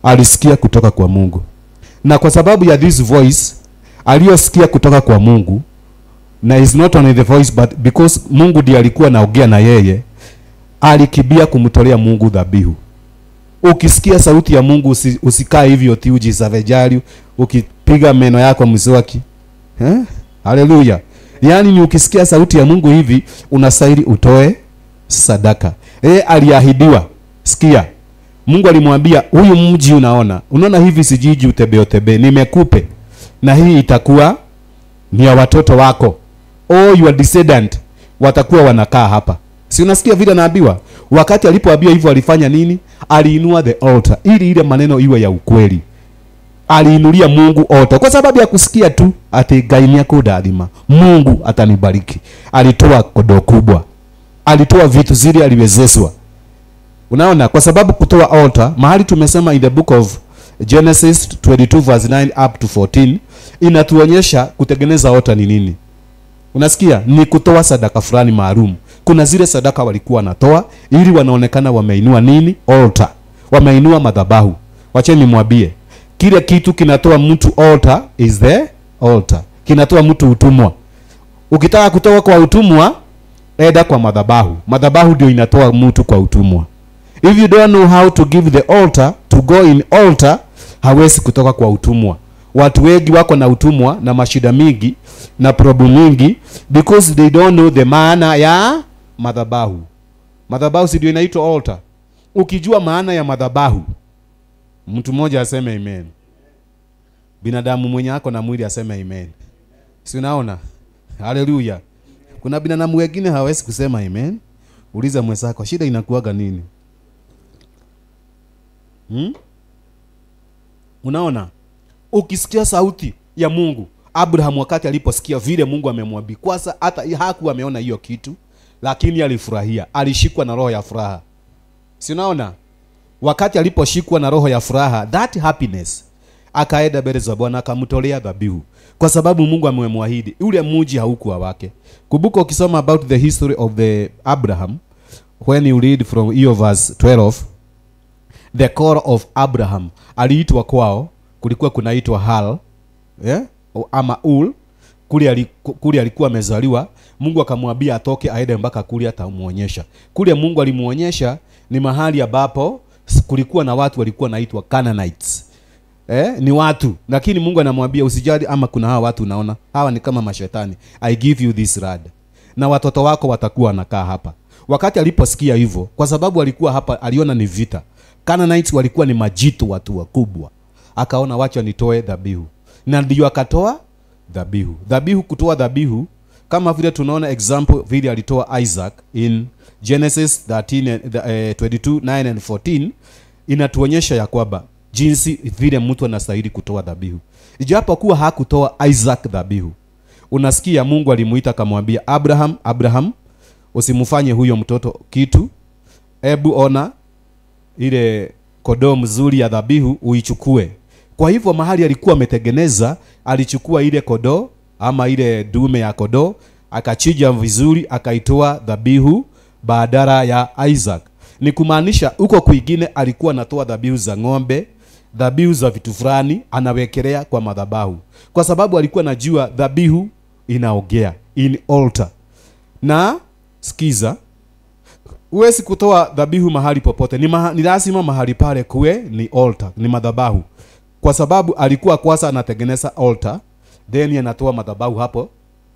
alisikia kutoka kwa Mungu. Na kwa sababu ya this voice aliyosikia kutoka kwa Mungu, na is not only the voice but because Mungu ndiye alikuwa anaongea na yeye, alikibia kumtolea Mungu dhabihu. Ukisikia sauti ya Mungu usikae hivyo tiuji savejali ukipiga meno yako mswaki. Haleluya. Yaani ni ukisikia sauti ya Mungu hivi unastahili utoe sadaka. Aliahidiwa. Sikia. Mungu alimwambia huyu mji unaona hivi sijiji utebe nimekupe, na hii itakuwa ni ya watoto wako. Your descendant watakuwa wanakaa hapa. Si unasikia vile naambiwa? Wakati alipoambiwa hivyo alifanya nini? Aliinua the altar ili ile maneno iwe ya ukweli. Aliinulia Mungu altar kwa sababu ya kusikia tu ati gainia kudathima, Mungu atanibariki. Alitoa kodoo kubwa. Alitoa vitu zile aliwezeshwa. Unaona, kwa sababu kutoa altar, mahali tumesema in the book of Genesis 22 verse 9 up to 14 inatuonyesha kutengeneza altar ni nini. Unasikia? Ni kutoa sadaka fulani maalum. Kuna zile sadaka walikuwa natoa ili wanaonekana wameinua nini? Altar. Wameinua madhabahu. Wacheni mwambie, kile kitu kinatoa mtu altar is the altar. Kinatoa mtu utumwa. Ukitaka kutoa kwa utumwa, enda kwa madhabahu. Madhabahu ndio inatoa mtu kwa utumwa. If you don't know how to give the altar, to go in altar, hawezi kutoka kwa utumwa. Watu wengi wako na utumwa na mashida mingi na problem mingi because they don't know the maana ya madhabahu. Madhabahu si ndio inaitwa altar. Ukijua maana ya madhabahu, mtu mmoja aseme amen. Binadamu mwenye ako na mwili aseme amen. Si unaona? Haleluya. Kuna binadamu wengine hawezi kusema amen. Uliza mwenzako, shida inakuwaga nini? Unaona? Ukisikia sauti ya Mungu, Abraham wakati aliposikia vile Mungu amemwambia, kwanza hata hakuwa ameona hiyo kitu, lakini alifurahia, alishikwa na roho ya furaha. Si unaona? Wakati aliposhikwa na roho ya furaha, that happiness, akaenda mbele za Bwana akamtolea dhabihu, kwa sababu Mungu amemwahidi ule mji haukuwa wake. Kumbuka ukisoma about the history of the Abraham, when you read from hiyo verse 12, the core of Abraham, aliitwa kwao, kulikuwa kunaitwa Hal, ama Ul, kule alikuwa amezaliwa. Mungu akamwambia atoke aende mpaka kule atamuonyesha. Kule Mungu alimuonyesha ni mahali ambapo kulikuwa na watu walikuwa naitwa Canaanites. Ni watu, lakini Mungu anamwambia usijali, ama kuna hawa watu unaona, hawa ni kama mashetani. I give you this land. Na watoto wako watakuwa wanakaa hapa. Wakati aliposikia hivyo, kwa sababu alikuwa hapa, aliona ni vita. Canaanites walikuwa ni majitu, watu wakubwa. Akaona wacha nitoe dhabihu. Na ndio akatoa dhabihu. Dhabihu, kutoa dhabihu, kama vile tunaona example vile alitoa Isaac in Genesis 22 9 and 14, inatuonyesha ya kwamba jinsi vile mtu anastahili kutoa dhabihu. Ijapokuwa hakutoa Isaac dhabihu, unasikia Mungu alimuita akamwambia Abraham, usimfanye huyo mtoto kitu. Hebu ona ile kodoo mzuri ya dhabihu uichukue. Kwa hivyo mahali alikuwa ametengeneza, alichukua ile kodoo ama ile dume ya kodoo, akachija vizuri, akaitoa dhabihu badala ya Isaac. Ni kumaanisha huko kwingine alikuwa anatoa dhabihu za ng'ombe, dhabihu za vitu fulani anawekelea kwa madhabahu, kwa sababu alikuwa anajua dhabihu inaongea in altar. Na sikiza, huwezi kutoa dhabihu mahali popote, ni lazima mahali pale kuwe ni altar, ni madhabahu. Kwa sababu alikuwa kwanza anatengeneza altar, then anatoa madhabahu hapo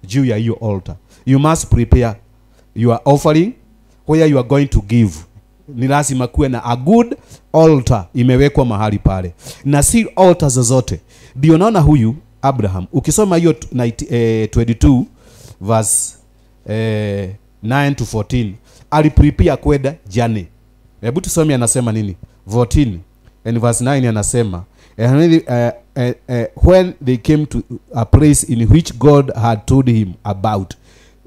juu ya hiyo altar. You must prepare your offering where you are going to give. Ni lazima kuwe na a good altar imewekwa mahali pale, na si altar zozote. Ndio naona huyu Abraham, ukisoma hiyo 22 verse 9 to 14, aliprepare kwenda jane. Hebu tusome anasema nini? 14 and verse 9 anasema, when they came to a place in which God had told him about.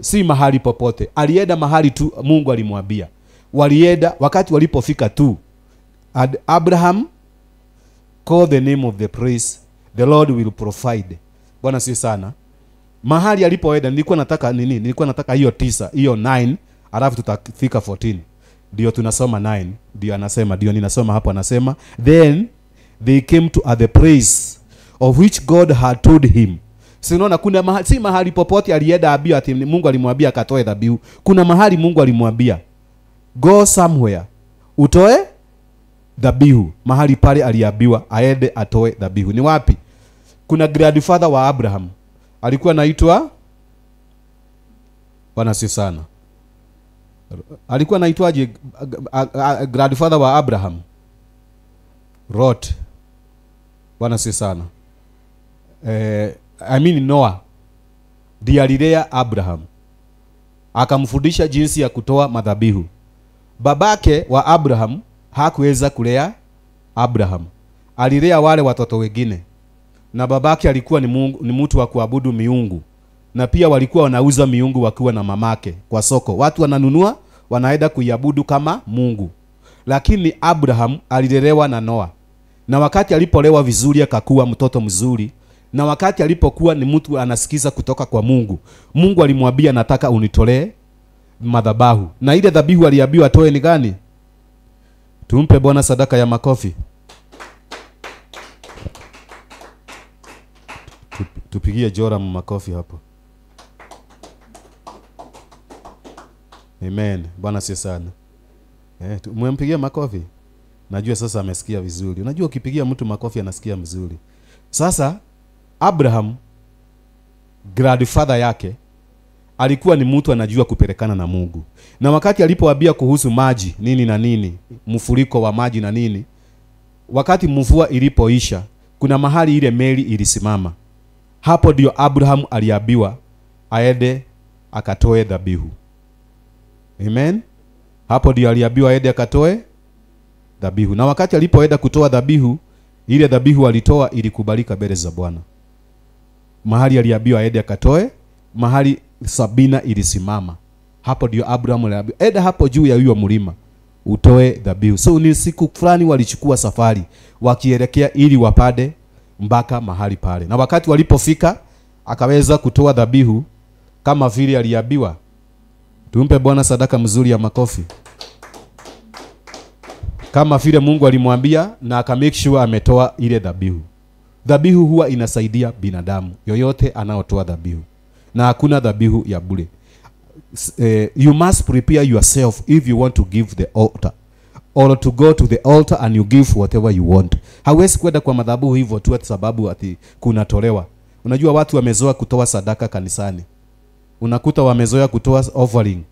Si mahali popote, alienda mahali tu Mungu alimwambia. Walienda, wakati walipofika tu, Abraham call the name of the place, the Lord will provide. Bwana si sana. Mahali alipoenda, nilikuwa nataka nini? Nilikuwa nataka hiyo 9, hiyo 9, alafu tutafika 14. Ndio tunasoma 9, ndio anasema, ndio ninasoma hapo, anasema then they came to the place of which God had told him. Si unaona kuna mahali, si mahali popote alienda abia ati Mungu alimwambia akatoe dhabihu. Kuna mahali Mungu alimwambia go somewhere utoe dhabihu. Mahali pale aliambiwa aende atoe dhabihu. Ni wapi? Kuna grandfather wa Abraham alikuwa anaitwa, Bwana si sana, alikuwa anaitwaje grandfather wa Abraham? Lot. Bwana si sana. Noah ndiye alilea Abraham, akamfundisha jinsi ya kutoa madhabihu. Babake wa Abraham hakuweza kulea Abraham, alilea wale watoto wengine, na babake alikuwa ni mtu wa kuabudu miungu, na pia walikuwa wanauza miungu wakiwa na mamake kwa soko. Watu wananunua wanaenda kuiabudu kama Mungu. Lakini Abraham alilelewa na Noah, na wakati alipolewa vizuri akakuwa mtoto mzuri, na wakati alipokuwa ni mtu anasikiza kutoka kwa Mungu, Mungu alimwambia nataka unitolee madhabahu. Na ile dhabihu aliambiwa atoe ni gani? Tumpe Bwana sadaka ya makofi. Tupigie Joram makofi hapo. Amen. Bwana si sana. Mwempigie makofi. Najua sasa amesikia vizuri. Unajua ukipigia mtu makofi anasikia mzuri. Sasa Abraham, grandfather yake, alikuwa ni mtu anajua kupelekana na Mungu. Na wakati alipoambia kuhusu maji nini na nini, mfuriko wa maji na nini, wakati mvua ilipoisha, kuna mahali ile meli ilisimama. Hapo ndio Abraham aliambiwa aende akatoe dhabihu. Amen. Hapo ndio aliambiwa aende akatoe dhabihu. Na wakati alipoenda kutoa dhabihu, ile dhabihu alitoa ilikubalika mbele za Bwana. Mahali aliambiwa aende akatoe, mahali Sabina ilisimama. Hapo ndio Abraham aliambiwa enda hapo juu ya hiyo mlima utoe dhabihu. So ni siku fulani walichukua safari wakielekea ili wapade mpaka mahali pale. Na wakati walipofika akaweza kutoa dhabihu kama vile aliambiwa. Tumpe Bwana sadaka mzuri ya makofi. Kama vile Mungu alimwambia, na akamake sure ametoa ile dhabihu. Dhabihu huwa inasaidia binadamu yoyote anaotoa dhabihu, na hakuna dhabihu ya bure. You must prepare yourself if you want to give the altar, or to go to the altar and you give whatever you want. Hawezi kwenda kwa madhabahu hivyo tu ati sababu ati kunatolewa. Unajua watu wamezoea kutoa sadaka kanisani. Unakuta wamezoea kutoa offering.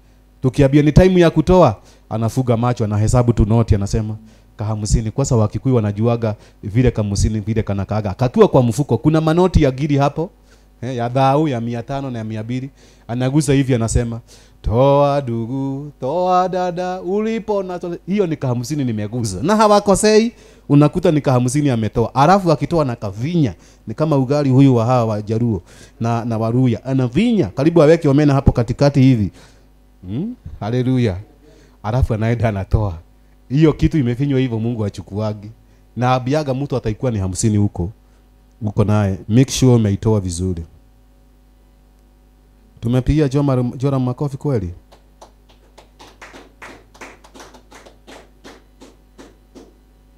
Tukiambia ni time ya kutoa, anafuga macho, anahesabu tu noti, anasema kahamsini. Kwa sababu Wakikuyu wanajuaga vile kahamsini vile kanakaga. Kakiwa kwa mfuko kuna manoti ya giri hapo, ya dhau ya 500 na ya 200. Anagusa hivi anasema, toa ndugu, toa dada, ulipo na hiyo ni kahamsini nimeguza. Na hawakosei, unakuta ni kahamsini ametoa. Alafu akitoa na kavinya, ni kama ugali huyu wa hawa wa Jaruo na Waruya. Anavinya karibu aweke omena hapo katikati hivi. Haleluya. Alafu anaenda anatoa. Hiyo kitu imefinywa hivyo Mungu achukuagi. Na abiaga mtu ataikuwa ni 50 huko. Uko naye, make sure umeitoa vizuri. Tumepigia Joram makofi kweli?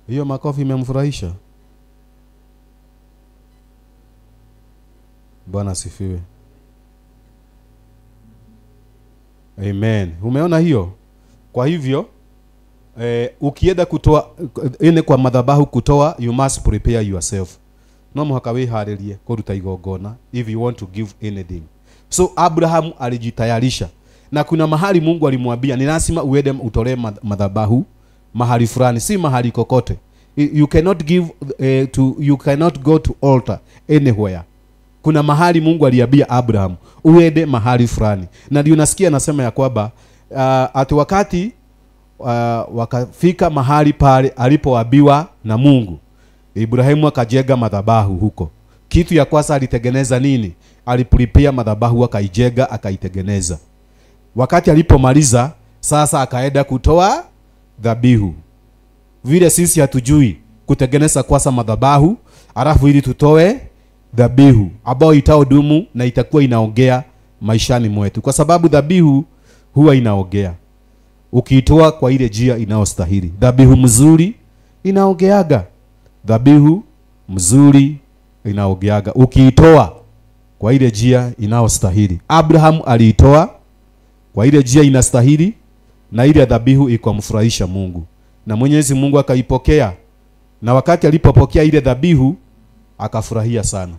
Hiyo makofi imemfurahisha? Bwana asifiwe. Amen. Umeona hiyo? Kwa hivyo ukienda kutoa ine kwa madhabahu kutoa, you must prepare yourself. No muhaka wiharirie kuruta igongona if you want to give anything. So Abraham alijitayarisha, na kuna mahali Mungu alimwambia ni lazima uende utolee madhabahu mahali fulani, si mahali kokote. You cannot give you cannot go to altar anywhere. Kuna mahali Mungu aliambia Abraham uende mahali fulani. Na ndio nasikia anasema ya kwamba ati wakati wakafika mahali pale alipoambiwa na Mungu, Ibrahimu akajenga madhabahu huko. Kitu ya kwanza alitengeneza nini? Aliprepare madhabahu, akaijenga, akaitengeneza. Wakati alipomaliza sasa akaenda kutoa dhabihu. Vile sisi hatujui kutengeneza kwanza madhabahu alafu ili tutoe dhabihu ambayo itaodumu na itakuwa inaongea maishani mwetu, kwa sababu dhabihu huwa inaongea ukiitoa kwa ile njia inayostahili. Dhabihu mzuri inaongeaga. dhabihu mzuri inaogeaga ukiitoa kwa ile njia inaostahili. Abraham aliitoa kwa ile njia inastahili, na ile dhabihu ikamfurahisha Mungu, na Mwenyezi Mungu akaipokea. Na wakati alipopokea ile dhabihu akafurahia sana,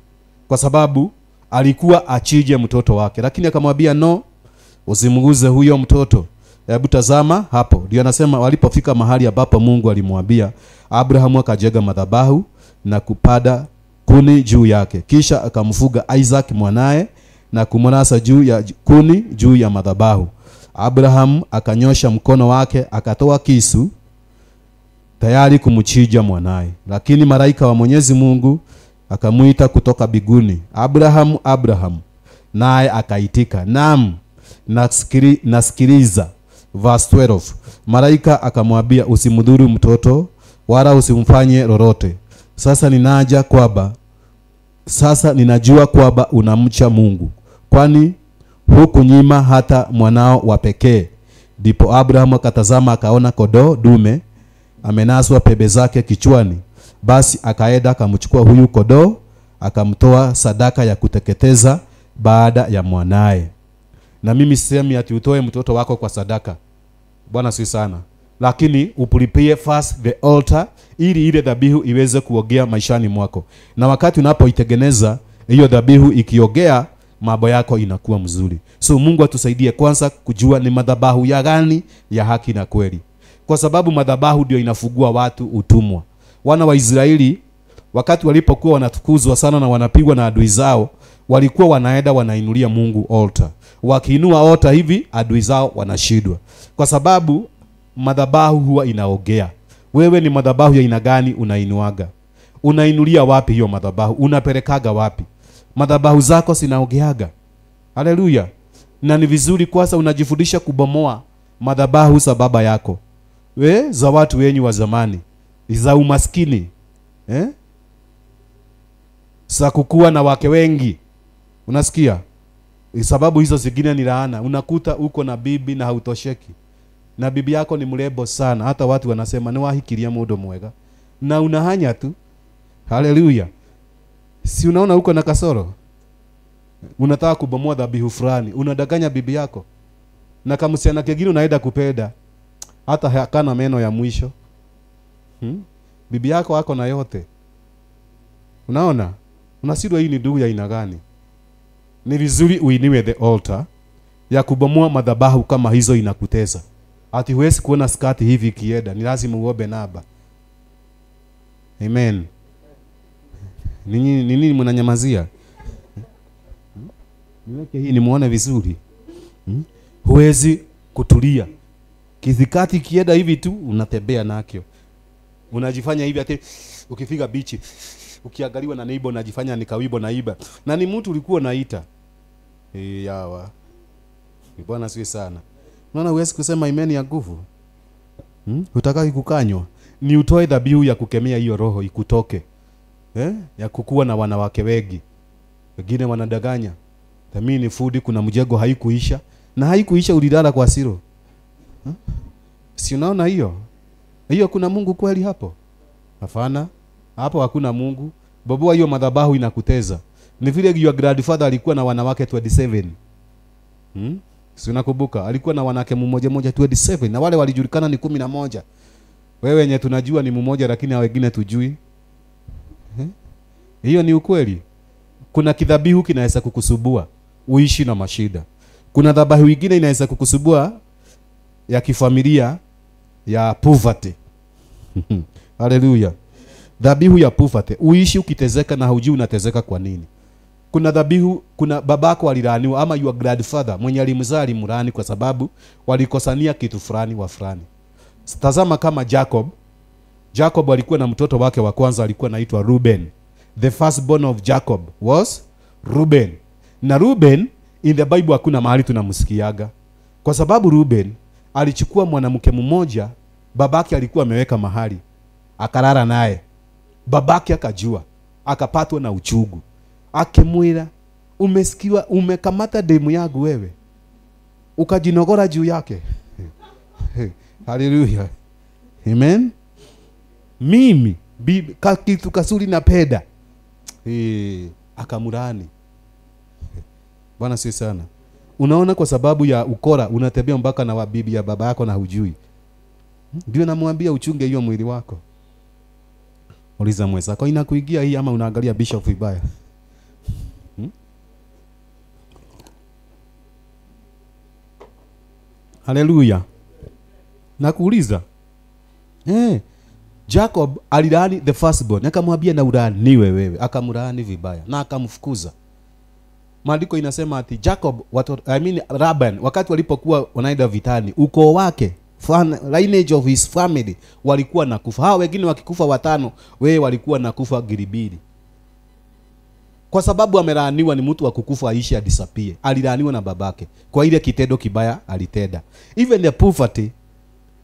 kwa sababu alikuwa achije mtoto wake, lakini akamwambia no, usimguze huyo mtoto. Hebu tazama hapo, ndio anasema walipofika mahali ambapo Mungu alimwambia, Abrahamu akajenga madhabahu na kupada kuni juu yake, kisha akamfuga Isaac mwanae na kumnasa juu ya kuni juu ya madhabahu. Abrahamu akanyosha mkono wake akatoa kisu tayari kumchinja mwanae, lakini malaika wa Mwenyezi Mungu akamuita kutoka biguni, Abrahamu, Abrahamu, naye akaitika, naam, nasikiliza. Verse 12, malaika akamwambia, usimdhuru mtoto wala usimfanye lolote. Sasa ninajua kwamba unamcha Mungu, kwani hukunyima hata mwanao wa pekee. Ndipo Abrahamu akatazama akaona kondoo dume amenaswa pembe zake kichwani. Basi akaenda akamchukua huyu kondoo akamtoa sadaka ya kuteketeza baada ya mwanae. Na mimi sisemi ati utoe mtoto wako kwa sadaka, Bwana si sana, lakini upulipie first the altar ili ile dhabihu iweze kuogea maishani mwako. Na wakati unapoitengeneza hiyo dhabihu ikiogea, mambo yako inakuwa mzuri. So Mungu atusaidie kwanza kujua ni madhabahu ya gani ya haki na kweli, kwa sababu madhabahu ndio inafungua watu utumwa. Wana wa Israeli wakati walipokuwa wanatukuzwa sana na wanapigwa na adui zao, walikuwa wanaenda wanainulia Mungu altar. Wakiinua altar hivi, adui zao wanashindwa, kwa sababu madhabahu huwa inaogea. Wewe ni madhabahu ya aina gani unainuaga? Unainulia wapi hiyo madhabahu? Unapelekaga wapi? Madhabahu zako sinaogeaga. Haleluya. Na ni vizuri kwanza unajifundisha kubomoa madhabahu za baba yako, za watu wenyu wa zamani, za umaskini, za kukuwa na wake wengi. Unasikia? Sababu hizo zingine ni laana. Unakuta uko na bibi na hautosheki, na bibi yako ni mrembo sana, hata watu wanasema ni wahikiria mudo mwega, na unahanya tu. Haleluya. Si unaona uko na kasoro? Unataka kubomoa dhabihu fulani, unadanganya bibi yako, na kama msichana kingine unaenda kupenda, hata hakana meno ya mwisho. Bibi yako wako na yote. Unaona? Unasidwa hii ni ndugu ya aina gani? Ni vizuri uiniwe the altar ya kubomoa madhabahu kama hizo inakuteza. Ati huwezi kuona skati hivi kieda, ni lazima uombe naba. Amen. Nini mnanyamazia? Niweke hii nimuone vizuri. Huwezi kutulia. Kizikati kieda hivi tu unatembea nakyo. Unajifanya hivi ati ukifika bichi, ukiangaliwa na neighbor unajifanya ni kawibo naiba. Na ni mtu ulikuwa naita. Yawa. Bwana siwe sana. Unaona huwezi kusema imani ya nguvu. Hutaki kukanywa. Ni utoe dhabihu ya kukemea hiyo roho ikutoke. Ya kukuwa na wanawake wengi. Wengine wanadanganya. Thamini food, kuna mjego haikuisha. Na haikuisha ulilala kwa siro. Si unaona hiyo? Hiyo kuna Mungu kweli hapo? Hapana. Hapo hakuna Mungu. Boboa hiyo madhabahu inakuteza. Ni vile your grandfather alikuwa na wanawake 27. Si unakumbuka? Alikuwa na wanawake mmoja 27 na wale walijulikana ni 11. Wewe wenye tunajua ni mmoja lakini wengine tujui. Hiyo ni ukweli. Kuna kidhabihu kinaweza kukusubua uishi na mashida. Kuna dhabihu nyingine inaweza kukusubua ya kifamilia ya poverty. Haleluya. Dhabihu ya poverty, uishi ukitezeka na hujui unatezeka kwa nini. Kuna dhabihu, kuna babako alilaaniwa ama your grandfather mwenye alimzaa alimlaani kwa sababu walikosania kitu fulani wa fulani. Tazama kama Jacob alikuwa na mtoto wake wa kwanza alikuwa anaitwa Reuben. The firstborn of Jacob was Reuben. Na Reuben in the Bible hakuna mahali tunamsikiaga, kwa sababu Reuben alichukua mwanamke mmoja babake alikuwa ameweka mahali, akalala naye. Babake akajua, akapatwa na uchungu, akimwira, umesikiwa umekamata demu yangu wewe, ukajinogora juu yake. Haleluya. Amen. Mimi bibi kitu kasuri na peda. Akamurani. Bwana si sana. Unaona, kwa sababu ya ukora unatembea mpaka na wabibi ya baba yako na hujui. Ndio namwambia uchunge hiyo mwili wako. Uliza mwenzako inakuingia hii ama unaangalia bishop vibaya? Haleluya. Nakuuliza. Jacob alilaani the firstborn, akamwambia na ulaani ni wewe, akamlaani vibaya na akamfukuza. Maandiko inasema ati Jacob Laban wakati walipokuwa wanaenda vitani, ukoo wake, lineage of his family walikuwa nakufa. Hao wengine wakikufa 5, wewe walikuwa nakufa giribiri. Kwa sababu amelaaniwa, ni mtu wa kukufa aishi adisapie. Alilaaniwa na babake kwa ile kitendo kibaya alitenda. Even the poverty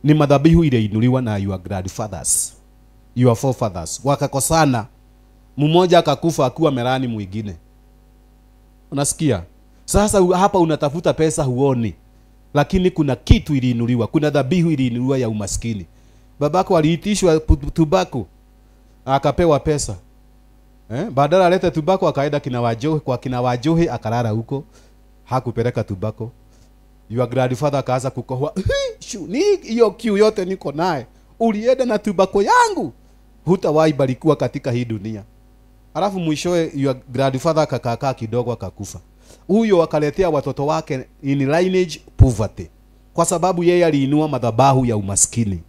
ni madhabihu ile inuliwa na your grandfathers, your forefathers. Wakakosana, mmoja akakufa akiwa amelaani mwingine. Unasikia? Sasa hapa unatafuta pesa huoni, lakini kuna kitu iliinuliwa, kuna dhabihu iliinuliwa ya umaskini. Babako aliitishwa tubako, akapewa pesa. Badala alete tubako akaenda kina Wajohe akalala huko, hakupeleka tubako. Your grandfather akaanza kukohoa, ni hiyo kiu yote niko naye, ulienda na tubako yangu, hutawahi barikiwa katika hii dunia. Alafu mwishowe your grandfather akakaa kidogo akakufa. Huyo akaletea watoto wake in lineage poverty, kwa sababu yeye aliinua madhabahu ya umaskini.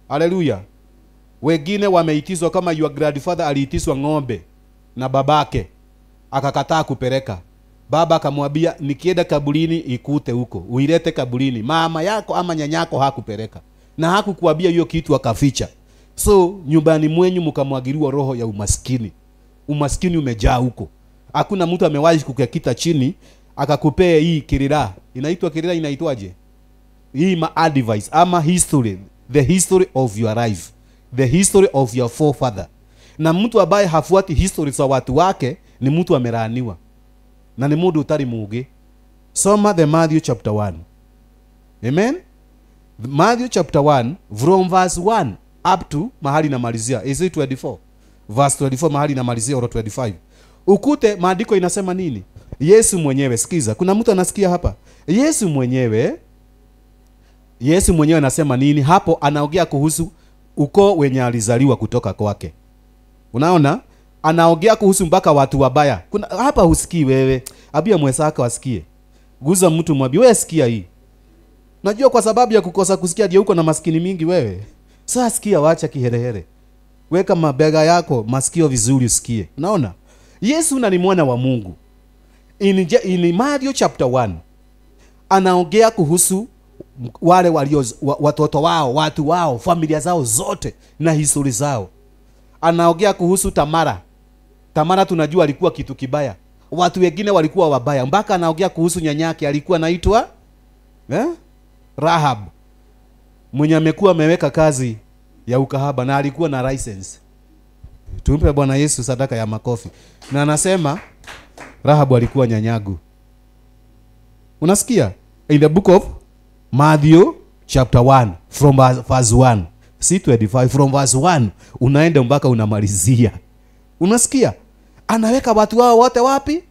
Haleluya. Wengine wameitizwa kama your grandfather aliitizwa ng'ombe na babake, akakataa kupeleka. Baba akamwambia nikienda kaburini ikute huko, uilete kaburini. Mama yako ama nyanyako hakupeleka, na hakukuambia hiyo kitu, akaficha. So nyumbani mwenyu mkamwagiliwa roho ya umaskini. Umaskini umejaa huko. Hakuna mtu amewahi kukekita chini akakupea hii kirira. Inaitwa kirira, inaitwaje? Hii advice ama history, the history of your life, the history of your forefather. Na mtu ambaye hafuati history za watu wake ni mtu amelaaniwa, na ni mundu utari muge. Soma the Matthew chapter 1. Amen. Matthew chapter 1 from verse 1 up to mahali namalizia. Is it 24? Verse 24 mahali namalizia, or 25. Ukute maandiko inasema nini? Yesu mwenyewe, sikiza, kuna mtu anasikia hapa. Yesu mwenyewe anasema nini hapo? Anaongea kuhusu ukoo wenye alizaliwa kutoka kwake. Unaona? Anaongea kuhusu mpaka watu wabaya. Kuna hapa husikii wewe. Abia mwenzako wasikie. Guza mtu mwambie wewe sikia hii. Najua kwa sababu ya kukosa kusikia ndio uko na maskini mingi wewe. Sasa sikia, wacha kiherehere. Weka mabega yako masikio vizuri usikie. Unaona? Yesu ni mwana wa Mungu. In Matthew chapter 1 anaongea kuhusu wale walio watoto wao, watu wao, familia zao zote na historia zao. Anaongea kuhusu Tamara. Tamara tunajua alikuwa kitu kibaya. Watu wengine walikuwa wabaya. Mpaka anaongea kuhusu nyanyake alikuwa anaitwa Rahab. Mwenye amekuwa ameweka kazi ya ukahaba na alikuwa na license. Tumpe Bwana Yesu sadaka ya makofi. Na anasema Rahab alikuwa nyanyagu. Unasikia? In the book of Matthew chapter 1 from verse 1. See 25 from verse 1 unaenda mpaka unamalizia. Unasikia? Anaweka watu wao wote wapi?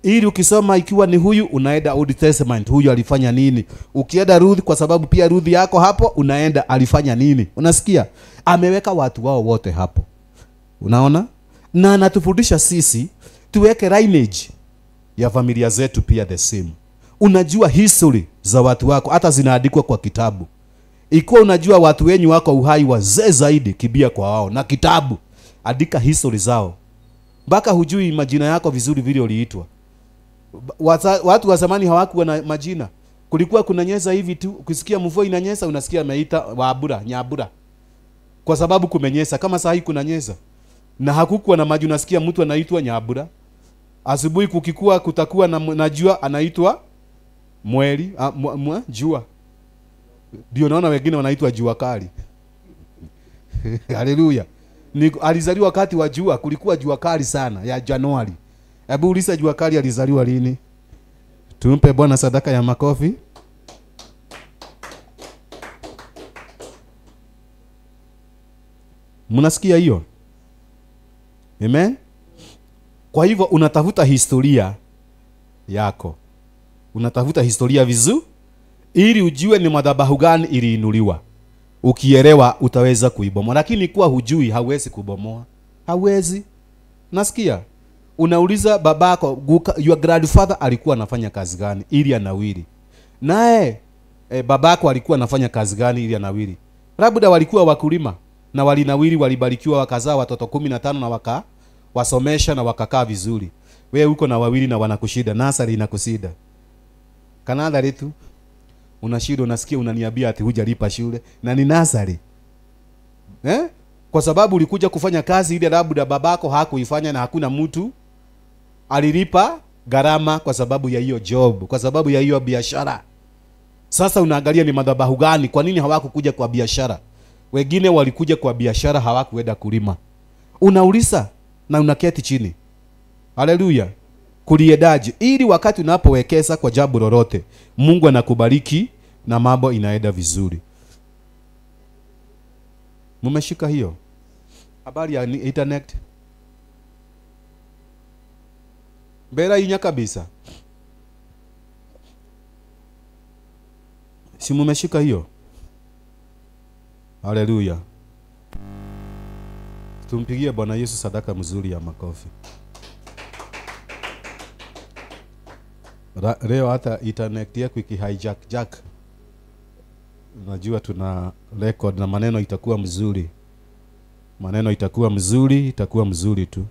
Ili ukisoma ikiwa ni huyu unaenda Old Testament, huyu alifanya nini? Ukienda Ruth, kwa sababu pia Ruth yako hapo, unaenda alifanya nini? Unasikia? Ameweka watu wao wote hapo. Unaona? Na anatufundisha sisi tuweke lineage ya familia zetu pia the same. Unajua history za watu wako hata zinaandikwa kwa kitabu. Ikiwa unajua watu wenyu wako uhai wazee zaidi, kibia kwa wao na kitabu, andika history zao. Mpaka hujui majina yako vizuri vile uliitwa. Watu wa zamani hawakuwa na majina. Kulikuwa kunanyesha hivi tu, ukisikia mvua inanyesha unasikia ameita Wabura, Nyabura. Kwa sababu kumenyesha. Kama saa hii kunanyesha na hakukuwa na maji, unasikia mtu anaitwa Nyabura. Asubuhi kukikuwa kutakuwa na jua anaitwa Mweli, jua. Ndio naona wengine wanaitwa jua kali. Haleluya. Alizaliwa wakati wa jua, kulikuwa jua kali sana ya Januari. Hebu uliza jua kali alizaliwa lini? Tumpe Bwana sadaka ya makofi. Mnasikia hiyo? Amen. Kwa hivyo unatafuta historia yako. Unatafuta historia vizuri ili ujue ni madhabahu gani iliinuliwa. Ukielewa utaweza kuibomoa, lakini kuwa hujui hauwezi kubomoa. Hauwezi. Nasikia unauliza babako, your grandfather alikuwa anafanya kazi gani ili anawiri? Naye babako alikuwa anafanya kazi gani ili anawiri? Labda walikuwa wakulima na walinawiri, walibarikiwa, wakazaa watoto 15 na wasomesha na wakakaa vizuri. Wewe uko na wawili na wanakushida, nasari inakusida. Kanadhari tu unashida, unasikia unaniambia ati hujalipa shule na ni nasari. Kwa sababu ulikuja kufanya kazi ile labda babako hakuifanya na hakuna mtu alilipa gharama kwa sababu ya hiyo job, kwa sababu ya hiyo biashara. Sasa unaangalia ni madhabahu gani, kwa nini hawakukuja kwa biashara? Wengine walikuja kwa biashara, hawakuenda kulima. Unauliza na unaketi chini. Haleluya. Kuliedaje ili wakati unapowekeza kwa jambo lolote Mungu anakubariki na mambo inaenda vizuri. Mumeshika hiyo habari ya internet? Bera inya kabisa. Si mumeshika hiyo? Haleluya. Tumpigie Bwana Yesu sadaka mzuri ya makofi. Leo hata internet yako hijack. Unajua tuna record na maneno itakuwa mzuri. Maneno itakuwa mzuri tu.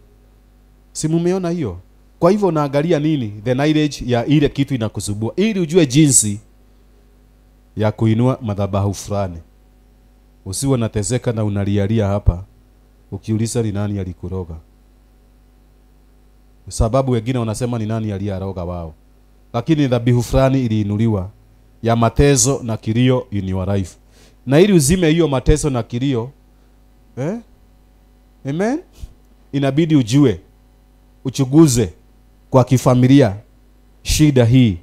Si mumeona hiyo? Kwa hivyo unaangalia nini? The knowledge ya ile kitu inakusubua ili ujue jinsi ya kuinua madhabahu fulani. Usiwe unateseka na unalialia hapa ukiuliza ni nani alikuroga. Sababu wengine wanasema ni nani aliyaroga wao. Lakini dhabihu fulani iliinuliwa ya mateso na kilio in your life. Na ili uzime hiyo mateso na kilio, amen, inabidi ujue, uchuguze kwa kifamilia shida hii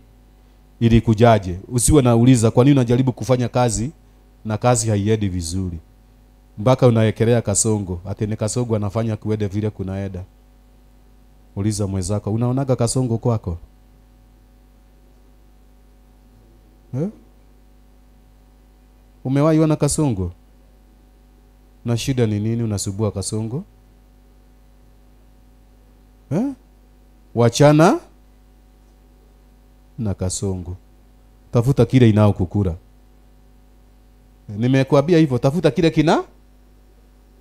ili kujaje. Usiwe nauliza kwa nini unajaribu kufanya kazi na kazi haiendi vizuri. Mpaka unaekelea kasongo, ati ni kasongo anafanya kuende vile kunaenda. Uliza mwenzako, unaonaga kasongo kwako? Umewahi ona kasongo? Na shida ni nini unasubua kasongo? Wachana na kasongo. Tafuta kile inao kukura. Nimekuambia hivyo, tafuta kile kina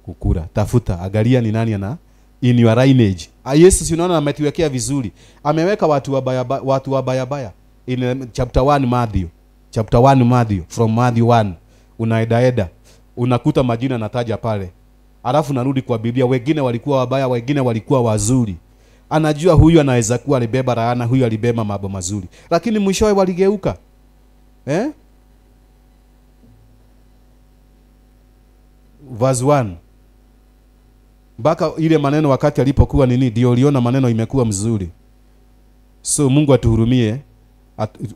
kukura. Tafuta, angalia ni nani ana in your lineage. Yesu si unaona ametuwekea vizuri. Ameweka watu wabaya in chapter 1 Matthew. Chapter 1 Matthew, from Matthew 1 unaedaeda unakuta majina nataja pale. Alafu narudi kwa Biblia, wengine walikuwa wabaya, wengine walikuwa wazuri. Anajua huyu anaweza kuwa alibeba laana, huyu alibeba mambo mazuri. Lakini mwishowe waligeuka. Verse 1. Mpaka ile maneno wakati alipokuwa nini ndio uliona maneno imekuwa mzuri. So Mungu atuhurumie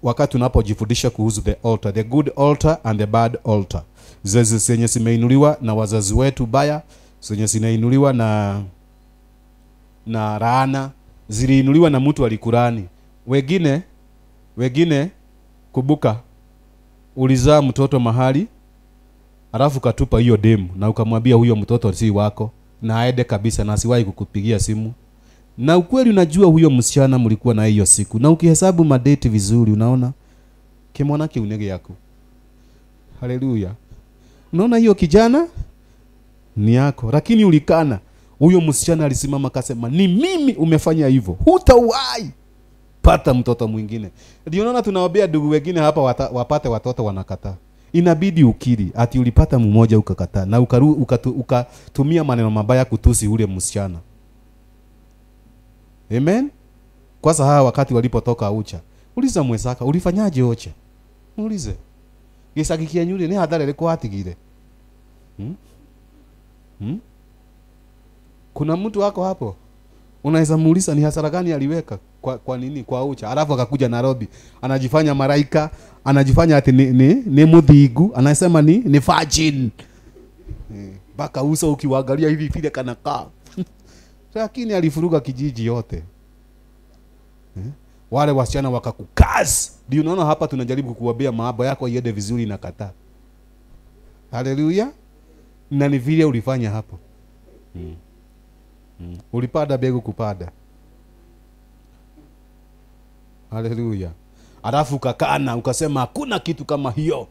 wakati tunapojifundisha kuhusu the altar, the good altar and the bad altar. Zenye zimeinuliwa na wazazi wetu baya, zenye zinainuliwa na laana, ziliinuliwa na mtu alikurani. Wengine kubuka ulizaa mtoto mahali alafu katupa hiyo demu na ukamwambia huyo mtoto si wako na aende kabisa na asiwahi kukupigia simu. Na ukweli unajua huyo msichana mlikuwa na hiyo siku. Na ukihesabu madate vizuri unaona kimona kiunege yako. Haleluya. Unaona hiyo kijana ni yako, lakini ulikana. Huyo msichana alisimama akasema ni mimi umefanya hivyo. Hutawahi pata mtoto mwingine. Ndio unaona tunawaambia ndugu wengine hapa wapate watoto wanakataa. Inabidi ukiri ati ulipata mmoja ukakataa na ukatumia maneno mabaya kutusi ule msichana. Amen. Kwa sababu wakati walipotoka ucha, uliza mwenzako ulifanyaje ucha? Muulize. Gisagikia nyuri ni hadhara ile kwa atigire. Kuna mtu wako hapo unaweza muuliza ni hasara gani aliweka kwa nini kwa ucha, alafu akakuja Nairobi anajifanya malaika, anajifanya ati ni mudhigu, anasema ni virgin. Baka uso ukiwaangalia hivi vile kanakaa lakini alifuruga kijiji yote. Wale wasichana wakakukazi. Ndio unaona hapa tunajaribu kukuambia mambo yako iende vizuri na kataa. Haleluya. Na ni vile ulifanya hapo. Ulipada begu kupada. Haleluya. Alafu ukakana ukasema hakuna kitu kama hiyo.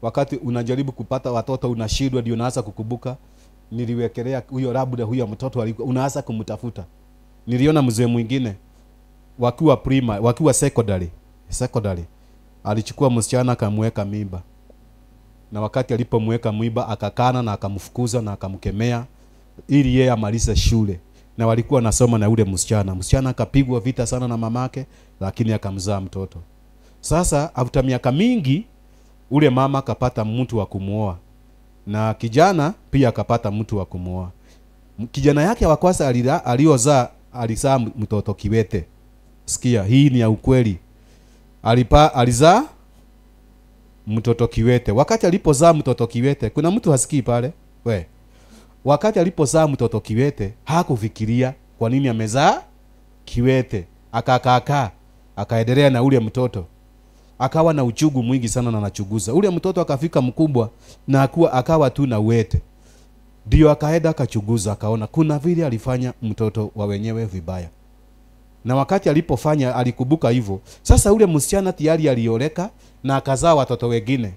Wakati unajaribu kupata watoto unashindwa, ndio unaanza kukumbuka niliwekelea huyo labda huyo mtoto unaanza kumtafuta. Niliona mzee mwingine wakiwa secondary alichukua msichana akamweka mimba. Na wakati alipomweka mimba akakana na akamfukuza na akamkemea ili yeye amalize shule. Na walikuwa nasoma na ule msichana. Msichana akapigwa vita sana na mamake, lakini akamzaa mtoto. Sasa after miaka mingi ule mama akapata mtu wa kumuoa. Na kijana pia akapata mtu wa kumuoa. Kijana yake wa kwanza alizaa mtoto kiwete. Sikia, hii ni ya ukweli. Alizaa mtoto kiwete. Wakati alipozaa mtoto kiwete, kuna mtu hasikii pale? Wakati alipozaa mtoto kiwete, hakufikiria kwa nini amezaa kiwete. Akaendelea na ule mtoto. Akawa na uchungu mwingi sana na anachuguza. Ule mtoto akafika mkubwa na akawa tu na uwete. Ndio akaenda akachuguza, akaona kuna vile alifanya mtoto wa wenyewe vibaya. Na wakati alipofanya alikumbuka hivyo. Sasa ule msichana tayari alioleka na akazaa watoto wengine.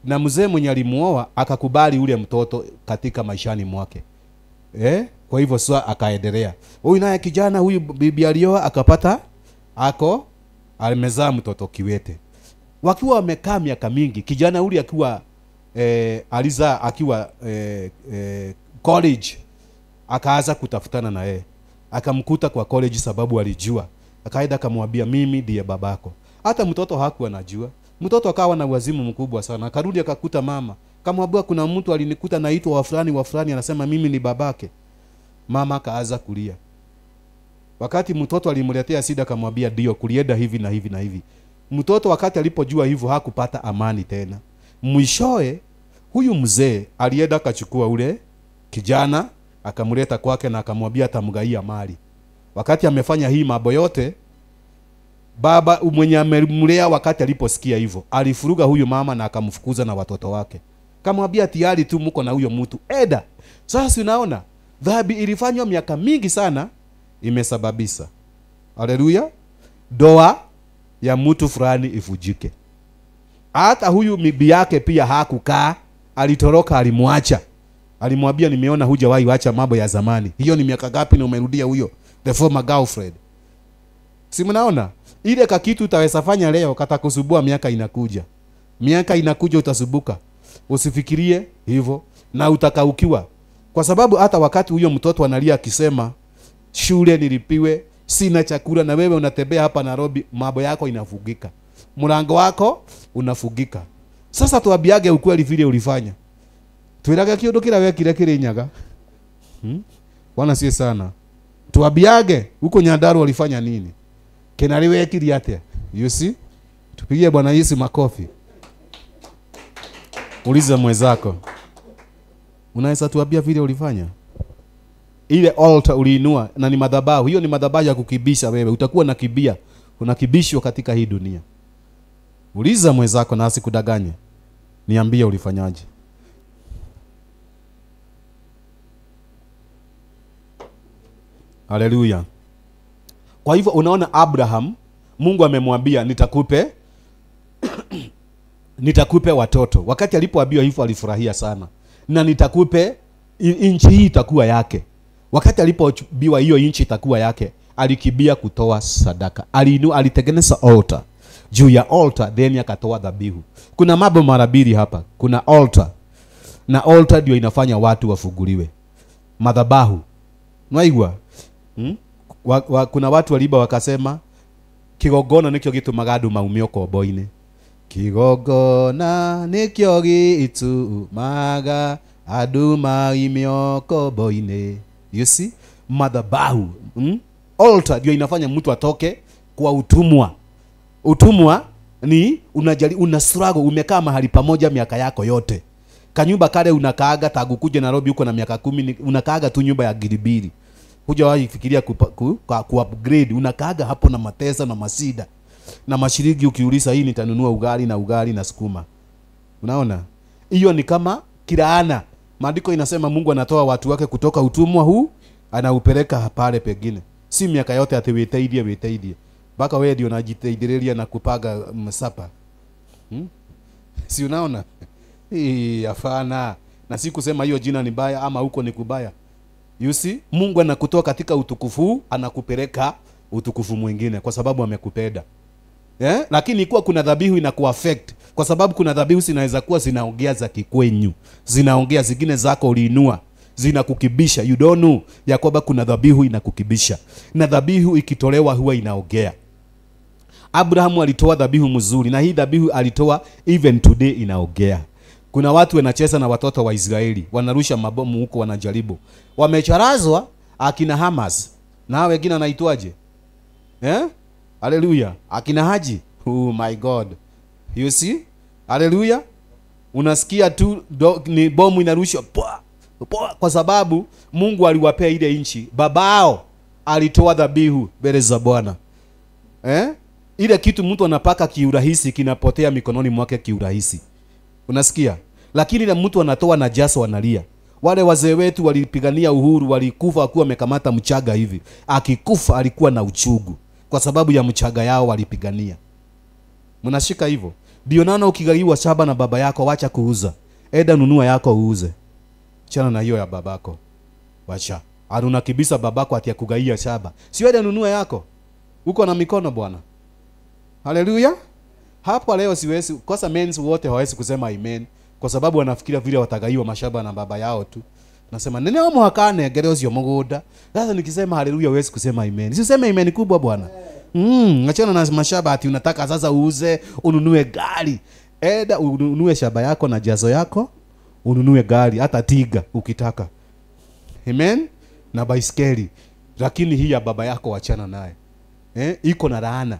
Na mzee mwenye alimuoa akakubali ule mtoto katika maishani mwake. Kwa hivyo sasa akaendelea. Huyu naye kijana huyu bibi alioa akapata alimezaa mtoto kiwete. Wakiwa wamekaa miaka mingi, kijana ule akiwa alizaa akiwa college, akaanza kutafutana na yeye. Akamkuta kwa college sababu alijua. Akaenda akamwambia mimi ndiye babako. Hata mtoto hakuwa anajua. Mtoto akawa na wazimu mkubwa sana. Akarudi akakuta mama. Kamwambia kuna mtu alinikuta naitwa wa fulani anasema mimi ni babake. Mama akaanza kulia. Wakati mtoto alimletea shida akamwambia ndio kulienda hivi na hivi na hivi. Mtoto wakati alipojua hivyo hakupata amani tena. Mwishoe huyu mzee alienda akachukua ule kijana akamleta kwake na akamwambia atamgaia mali. Wakati amefanya hii mambo yote, baba mwenye amemlea wakati aliposikia hivyo alifuruga huyu mama na akamfukuza na watoto wake. Kamwambia tayari tu mko na huyo mtu eda. Sasa unaona dhambi ilifanywa miaka mingi sana imesababisha. Haleluya. Doa ya mtu fulani ifujike. Hata huyu bibi yake pia hakukaa, alitoroka, alimwacha. Alimwambia nimeona hujawahi waacha mambo ya zamani. Hiyo ni miaka gapi na umerudia huyo the former girlfriend? Si mnaona? Ile kakitu utaweza fanya leo katakusubua miaka inakuja. Miaka inakuja utasubuka. Usifikirie hivyo na utakaukiwa. Kwa sababu hata wakati huyo mtoto analia akisema shule nilipiwe, sina chakula, na wewe unatembea hapa Nairobi, mambo yako inafugika. Mlango wako unafugika. Sasa tuambiage ukweli vile ulifanya. Tuiraga kiondo kila wewe kile nyaga. Bwana sie sana. Tuambiage huko Nyandarua walifanya nini? Kenaliwe kili yate. You see? Tupigie Bwana Yesu makofi. Uliza mwenzako. Unaweza tuambia vile ulifanya? Ile altar uliinua na ni madhabahu. Hiyo ni madhabahu ya kukibisha wewe. Utakuwa nakibia. Unakibishwa katika hii dunia. Uliza mwenzako na asikudanganye. Niambie ulifanyaje. Haleluya. Kwa hivyo unaona Abraham, Mungu amemwambia nitakupe watoto. Wakati alipoambiwa hivyo alifurahia sana. Na nitakupe nchi hii itakuwa yake. Wakati alipoambiwa hiyo nchi itakuwa yake, alikibia kutoa sadaka. Alitengeneza altar. Juu ya altar then akatoa dhabihu. Kuna mambo mara mbili hapa. Kuna altar. Na altar ndio inafanya watu wafunguliwe. Madhabahu. Unaigwa? Kuna watu waliba wakasema kigogona nikyo gitumaga andu maumio kombo-ini. Kigogona nikyo gitumaga andu maumio kombo-ini. You see? Madhabahu. Altar ndio inafanya mtu atoke kwa utumwa. Utumwa ni una struggle, umekaa mahali pamoja miaka yako yote. Kanyumba kale unakaaga tangu kuja Nairobi uko na miaka 10, unakaaga tu nyumba ya giribiri. Hujawahi fikiria ku upgrade, unakaaga hapo na matesa na masida. Na mashiriki ukiuliza hii nitanunua ugali na sukuma. Unaona? Hiyo ni kama kilaana. Maandiko inasema Mungu anatoa watu wake kutoka utumwa huu, anaupeleka pale pengine. Si miaka yote ati wetaidie. Baka wewe ndio unajitaidiria na kupaga msapa. Si unaona? Hapana. Na si kusema hiyo jina ni baya ama huko ni kubaya. You see? Mungu anakutoa katika utukufu, anakupeleka utukufu mwingine kwa sababu amekupenda. Lakini ikuwa kuna dhabihu inakuaffect, kwa sababu kuna dhabihu zinaweza kuwa zinaongea za kikwenyu, zinaongea zingine zako uliinua, zinakukibisha. You don't know ya kwamba kuna dhabihu inakukibisha, na dhabihu ikitolewa huwa inaongea. Abrahamu alitoa dhabihu mzuri, na hii dhabihu alitoa even today inaongea. Kuna watu wanacheza na watoto wa Israeli, wanarusha mabomu huko, wanajaribu, wamecharazwa akina Hamas na wengine anaitwaje, haleluya, akina Haji. Oh my God, you see, haleluya. Unasikia tu ni bomu inarushwa kwa sababu Mungu aliwapea ile inchi. Babao alitoa dhabihu mbele za Bwana. Ile kitu mtu anapaka kiurahisi kinapotea mikononi mwake kiurahisi. Unasikia? Lakini ile mtu anatoa na jaso analia. Wale wazee wetu walipigania uhuru, walikufa akiwa wamekamata mchaga hivi. Akikufa alikuwa na uchungu kwa sababu ya mchaga yao walipigania. Mnashika hivyo? Ndio nana ukigaiwa shamba na baba yako, wacha kuuza. Eda nunua yako uuze. Chana na hiyo ya babako. Wacha. Aruna kibisa babako ati akugaia shamba. Sio eda nunua yako. Uko na mikono bwana. Haleluya. Hapo leo siwezi kosa men's wote hawezi kusema amen kwa sababu wanafikiria vile watagaiwa mashamba na baba yao tu. Nasema nene wao mwakane gereo sio mgoda. Sasa nikisema haleluya huwezi kusema amen. Siseme amen kubwa bwana. Achana na mashamba ati unataka sasa uuze, ununue gari. Eda ununue shamba yako na jazo yako, ununue gari hata tiga ukitaka. Amen. Na baiskeli. Lakini hii ya baba yako wachana naye. Iko na laana.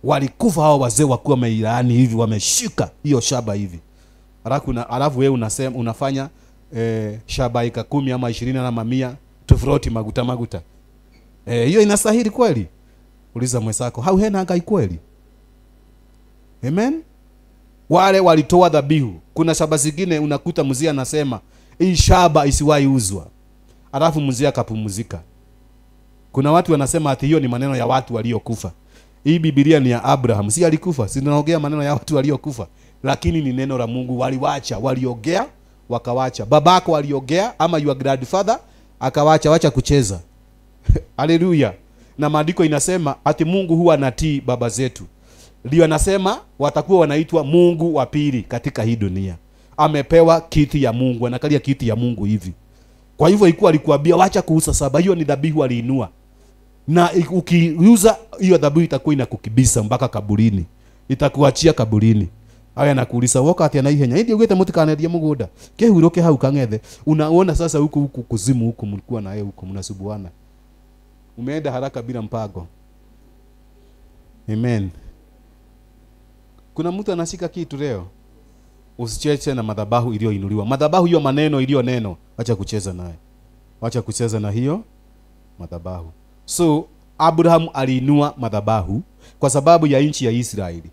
Walikufa hao wazee wakiwa wameilani hivi, wameshika hiyo shamba hivi. Alafu wewe unasema unafanya shamba ika 10 ama 20 ama 100 tofauti maguta. Hiyo inastahili kweli? Uliza mwenzako, hau hena anga kweli? Amen. Wale walitoa dhabihu. Kuna shamba zingine unakuta mzee anasema hii shamba isiwahi uzwa. Alafu mzee akapumzika. Kuna watu wanasema ati hiyo ni maneno ya watu waliokufa. Hii Biblia ni ya Abraham, si alikufa? Si tunaongea maneno ya watu waliokufa, lakini ni neno la Mungu. Waliwacha, waliogea, wakawacha. Babako waliogea ama your grandfather akawacha, wacha kucheza. Haleluya. Na maandiko inasema ati Mungu huwa anatii baba zetu. Ndio anasema watakuwa wanaitwa Mungu wa pili katika hii dunia. Amepewa kiti ya Mungu, anakalia kiti ya Mungu hivi. Kwa hivyo ilikuwa alikuambia wacha kuuza saba, hiyo ni dhabihu aliinua. Na ukiuza hiyo dhabihu itakuwa inakukibisa mpaka kaburini. Itakuachia kaburini. Haya nakuuliza wakati anaihenya. Ndio ugete mutikaneria mugoda. Kehuroke hau kangethe. Unaona sasa huku kuzimu huku mlikuwa na yeye huko mnasubuana. Umeenda haraka bila mpango. Amen. Kuna mtu anashika kitu leo. Usicheche na madhabahu iliyoinuliwa. Madhabahu hiyo maneno iliyo neno, acha kucheza naye. Acha kucheza na hiyo madhabahu. So Abraham aliinua madhabahu kwa sababu ya nchi ya Israeli.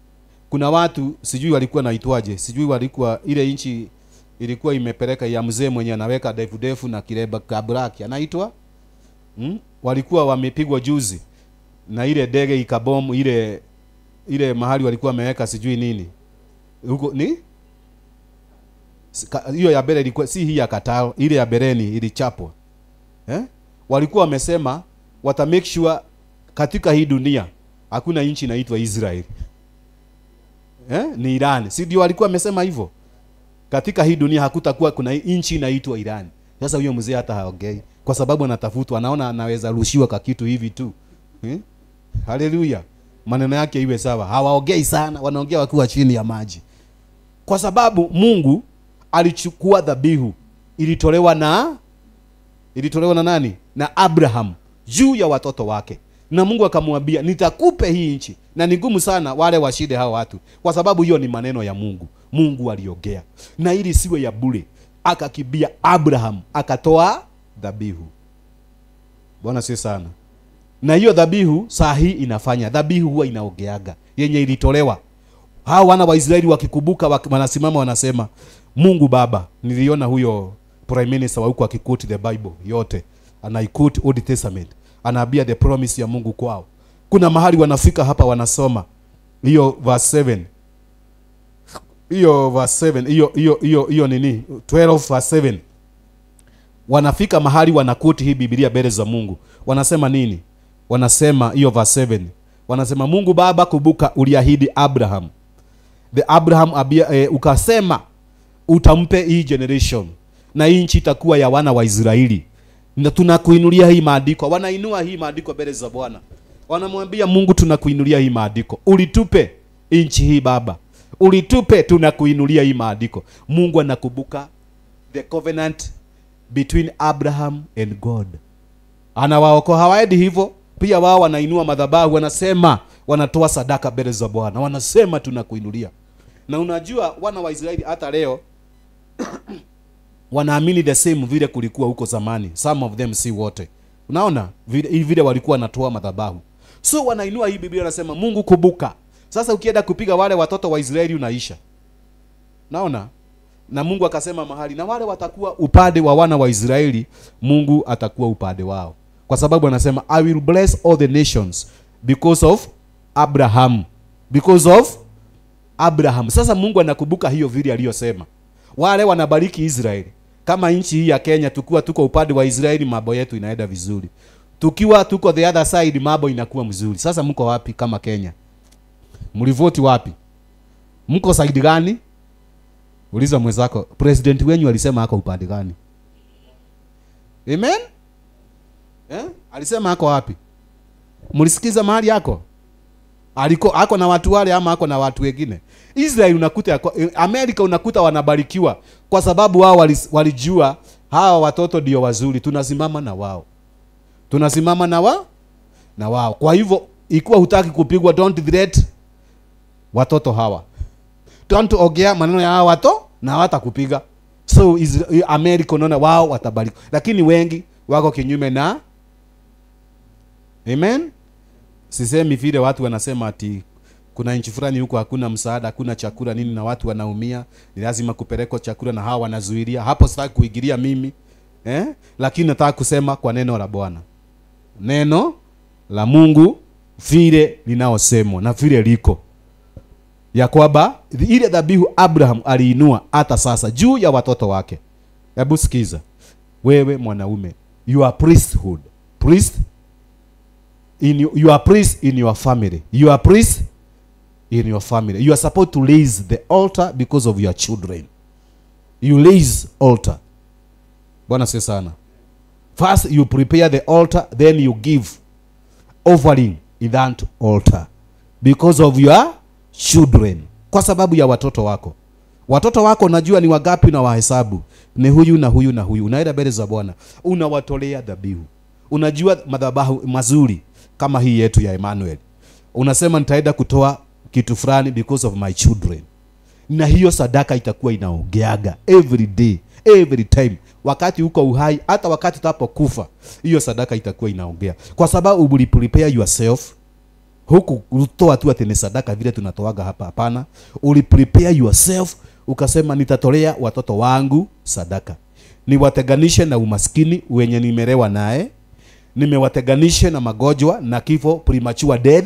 Kuna watu sijui walikuwa naitwaje, sijui walikuwa ile nchi ilikuwa imepeleka ya mzee mwenye anaweka defu na kireba kabraki anaitwa walikuwa wamepigwa juzi na ile ndege ikabomu ile mahali walikuwa wameweka sijui nini huko ni hiyo ya Bere ilikuwa si hii ya Katao, ile ya Bereni ilichapwa. Walikuwa wamesema wata make sure katika hii dunia hakuna nchi inaitwa Israeli. Ni Iran. Si ndio walikuwa wamesema hivyo? Katika hii dunia hakutakuwa kuna nchi inaitwa Iran. Sasa huyo mzee hata haongei kwa sababu anatafutwa, anaona anaweza rushiwa kwa kitu hivi tu. Haleluya. Maneno yake iwe sawa. Hawaongei sana, wanaongea wakiwa chini ya maji. Kwa sababu Mungu alichukua dhabihu ilitolewa na nani? Na Abraham juu ya watoto wake. Na Mungu akamwambia nitakupe hii nchi. Na ni ngumu sana wale washide hao watu kwa sababu hiyo ni maneno ya Mungu. Mungu aliongea. Na ili siwe ya bure. akakibia Abraham akatoa dhabihu. Bwana si sana. Na hiyo dhabihu saa hii inafanya. Dhabihu huwa inaogeaga yenye ilitolewa. Hao wana wa Israeli wakikubuka wanasimama wanasema, Mungu Baba, niliona huyo prime minister wa huko akikuti the Bible yote. Anaikuti Old Testament. Anaambia the promise ya Mungu kwao. Kuna mahali wanafika hapa wanasoma hiyo verse 7. Hiyo verse 7, hiyo nini? 12 verse 7. Wanafika mahali wanakuti hii Biblia mbele za Mungu. Wanasema nini? Wanasema hiyo verse 7. Wanasema, Mungu Baba, kumbuka uliahidi Abraham. The Abraham ukasema utampe hii generation na hii nchi itakuwa ya wana wa Israeli. Na tunakuinulia hii maandiko. Wanainua hii maandiko mbele za Bwana. Wanamwambia Mungu, tunakuinulia hii maandiko. Ulitupe nchi hii Baba. Ulitupe, tunakuinulia hii maandiko. Mungu anakumbuka the covenant between Abraham and God. Anawaokoa. Hawaendi hivyo. Pia wao wanainua madhabahu, wanasema wanatoa sadaka mbele za Bwana. Wanasema tunakuinulia. Na unajua wana wa Israeli hata leo wanaamini the same vile kulikuwa huko zamani. Some of them, si wote. Unaona vile walikuwa wanatoa madhabahu. So wanainua hii Biblia, wanasema Mungu kumbuka. Sasa ukienda kupiga wale watoto wa Israeli unaisha. Naona? Na Mungu akasema mahali, na wale watakuwa upande wa wana wa Israeli, Mungu atakuwa upande wao. Kwa sababu anasema, I will bless all the nations because of Abraham. Because of Abraham. Sasa Mungu anakumbuka hiyo vile aliyosema. Wale wanabariki Israeli. Kama nchi hii ya Kenya tukiwa tuko upande wa Israeli, mambo yetu inaenda vizuri. Tukiwa tuko the other side, mambo inakuwa mzuri. Sasa mko wapi kama Kenya? Mlivoti wapi? Mko side gani? Uliza mwenzako, president wenyu alisema hako upande gani? Amen? Alisema hako wapi? Mlisikiza mahali yako? Ako na watu wale ama ako na watu wengine? Israel unakuta, Amerika unakuta wanabarikiwa kwa sababu wao walijua hawa watoto ndio wazuri, tunasimama na wao. Tunasimama na wao. Kwa hivyo ikiwa hutaki kupigwa, don't threat watoto hawa. Don't ongea maneno ya hawa watoto na hawatakupiga. So America unaona wao watabariki. Lakini wengi wako kinyume na. Amen. Sisemi vile watu wanasema ati kuna nchi fulani huko hakuna msaada, hakuna chakula nini na watu wanaumia, ni lazima kupelekwa chakula na hawa wanazuilia. Hapo sitaki kuingilia mimi. Lakini nataka kusema kwa neno la Bwana. Neno la Mungu vile linaosemwa na vile liko. Ya kwamba ile dhabihu Abraham aliinua hata sasa juu ya watoto wake. Hebu sikiza. Wewe mwanaume, you are priesthood. You are priest in your family. You are priest in your family. You are supposed to raise the altar because of your children. You raise altar. Bwana sasa sana. First you prepare the altar, then you give offering in that altar because of your children. Kwa sababu ya watoto wako. Watoto wako unajua ni wangapi na wahesabu. Ni huyu na huyu na huyu. Unaenda mbele za Bwana, unawatolea dhabihu. Unajua madhabahu mazuri kama hii yetu ya Emmanuel. Unasema nitaenda kutoa kitu fulani because of my children. Na hiyo sadaka itakuwa inaongeaga every day, every time. Wakati uko uhai, hata wakati utapokufa, hiyo sadaka itakuwa inaongea. Kwa sababu uli prepare yourself. Huku utoa tu ati sadaka vile tunatoaga hapa, hapana. Uli prepare yourself, ukasema nitatolea watoto wangu sadaka. Niwatenganishe na umaskini wenye nimelewa naye. Nimewatenganishe na magonjwa na kifo, premature death.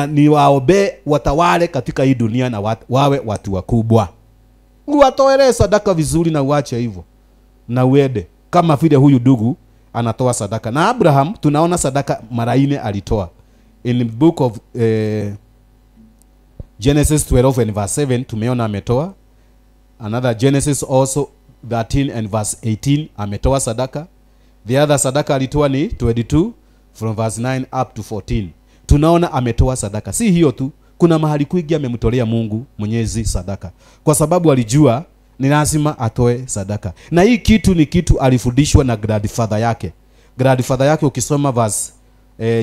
Niwaombe watawale katika hii dunia na wawe watu wakubwa. Uwatoe sadaka vizuri na uache hivyo. Na uende kama vile huyu ndugu anatoa sadaka. Na Abraham tunaona sadaka mara 4 alitoa. In the book of Genesis 12 and verse 7 tumeona ametoa. Another Genesis also 13 and verse 18 ametoa sadaka. The other sadaka alitoa ni 22 from verse 9 up to 14. Tunaona ametoa sadaka. Si hiyo tu, kuna mahali kwingi amemtolea Mungu Mwenyezi sadaka. Kwa sababu alijua ni lazima atoe sadaka. Na hii kitu ni kitu alifundishwa na grandfather yake. Grandfather yake ukisoma verse